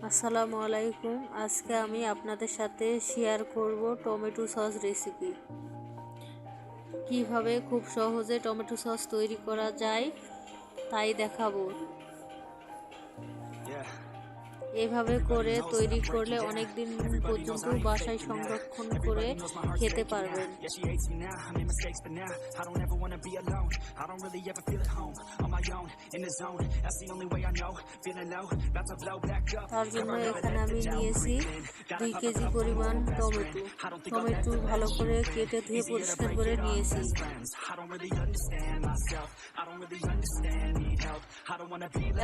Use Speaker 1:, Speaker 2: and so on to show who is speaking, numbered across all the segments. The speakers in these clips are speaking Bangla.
Speaker 1: আসসালামু আলাইকুম। আজকে আমি আপনাদের সাথে শেয়ার করব টমেটো সস রেসিপি। কিভাবে খুব সহজে টমেটো সস তৈরি করা যায় তাই দেখাবো। এভাবে করে তৈরি করলে অনেক দিন পর্যন্ত বাসায় সংরক্ষণ করে খেতে পারবেন। তার জন্য এখানে আমি নিয়েছি 2 কেজি পরিমাণ টমেটো ভালো করে কেটে ধুয়ে পরিষ্কার করে নিয়েছি।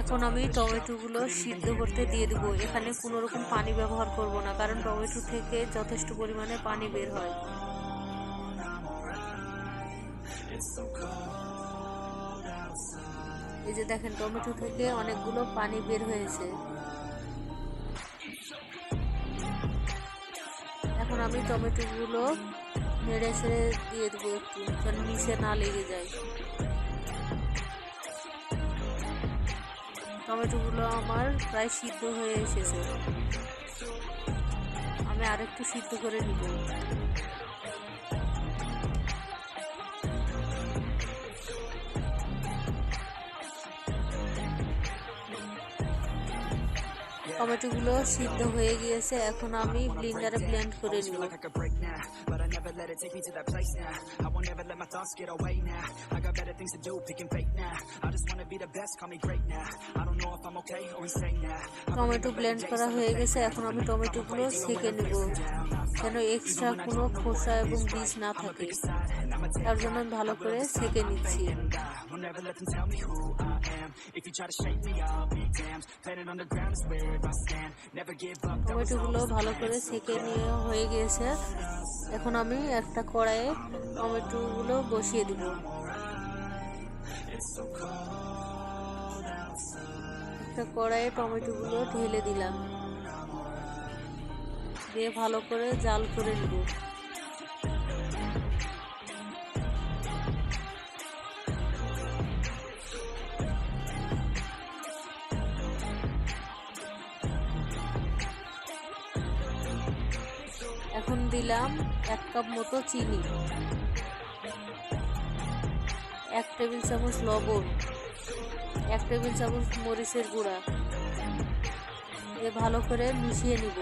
Speaker 1: এখন আমি টমেটোগুলো সিদ্ধ করতে দিয়ে দেব। এখানে কোনো রকম পানি ব্যবহার করব না, কারণ টমেটো থেকে যথেষ্ট পরিমাণে পানি বের হয়। এই যে দেখেন, টমেটো থেকে অনেকগুলো পানি বের হয়েছে। এখন আমি টমেটোগুলো নেড়ে ছেড়ে দিয়ে দেবো একটু, যেন নিচে না লেগে যায়। টমেটোগুলো আমার প্রায় সিদ্ধ হয়ে এসেছে, আমি আরেকটু সিদ্ধ করে নিব। টমেটোগুলো সিদ্ধ হয়ে গিয়েছে, এখন আমি ব্লেন্ডারে ব্লেন্ড করে নিব। টমেটো ব্লেন্ড করা হয়ে গেছে, এখন আমি টমেটোগুলো ছেঁকে নিব, যেন এক্সট্রা কোনো খোসা এবং বীজ না থাকে। তার জন্য আমি ভালো করে ছেঁকে নিচ্ছি। টমেটোগুলো ভালো করে ছেঁকে নিয়ে হয়ে গিয়েছে, এখন আমি একটা কড়াইয়ে টমেটোগুলো বসিয়ে দিব। একটা কড়াইয়ে টমেটোগুলো ঢেলে দিলাম, দিয়ে ভালো করে জাল করে নিব। এখন দিলাম 1 কাপ মতো চিনি, 1 টেবিল চামচ লবণ, 1 টেবিল চামচ মরিচের গুঁড়া দিয়ে ভালো করে মিশিয়ে নিব।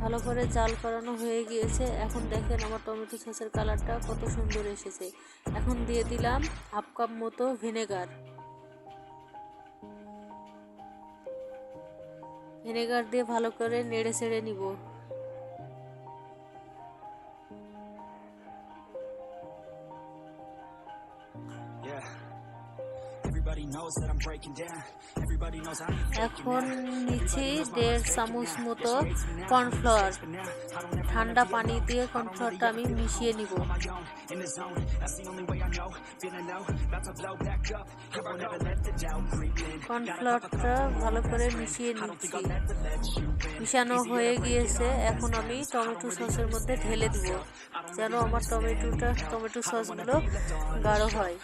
Speaker 1: ভালো করে জাল করানো হয়ে গিয়েছে। এখন দেখেন আমার টমেটো সসের কালারটা কত সুন্দর এসেছে। এখন দিয়ে দিলাম 1/2 কাপ মতো ভিনেগার দিয়ে ভালো করে নেড়ে চেড়ে নিব। এখন নিচ্ছি 1.5 চামচ মতো কর্নফ্লাওয়ার। ঠান্ডা পানি দিয়ে কর্নফ্লাওয়ারটা আমি মিশিয়ে নিব। কর্নফ্লাওয়ারটা ভালো করে মিশিয়ে নিচ্ছি। মিশানো হয়ে গিয়েছে, এখন আমি টমেটো সসের মধ্যে ঢেলে দিব, যেন আমার টমেটো সসগুলো গাঢ় হয়।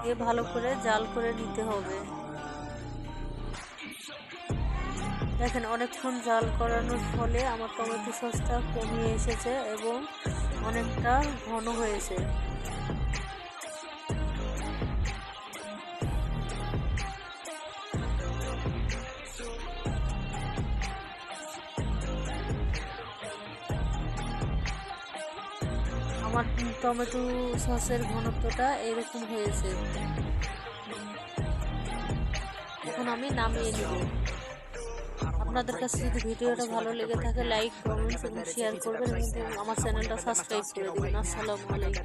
Speaker 1: দিয়ে ভালো করে জাল করে নিতে হবে। দেখেন, অনেকক্ষণ জাল করানোর ফলে আমার টমেটো সসটা কমিয়ে এসেছে এবং অনেকটা ঘন হয়েছে। আমার টমেটো সসের ঘনত্বটা এরকম হয়েছে। এখন আমি নামিয়ে নিব। আপনাদের কাছে যদি ভিডিওটা ভালো লেগে থাকে, লাইক, কমেন্টস এবং শেয়ার করবেন এবং আমার চ্যানেলটা সাবস্ক্রাইব করে দেবেন। আসসালামু আলাইকুম।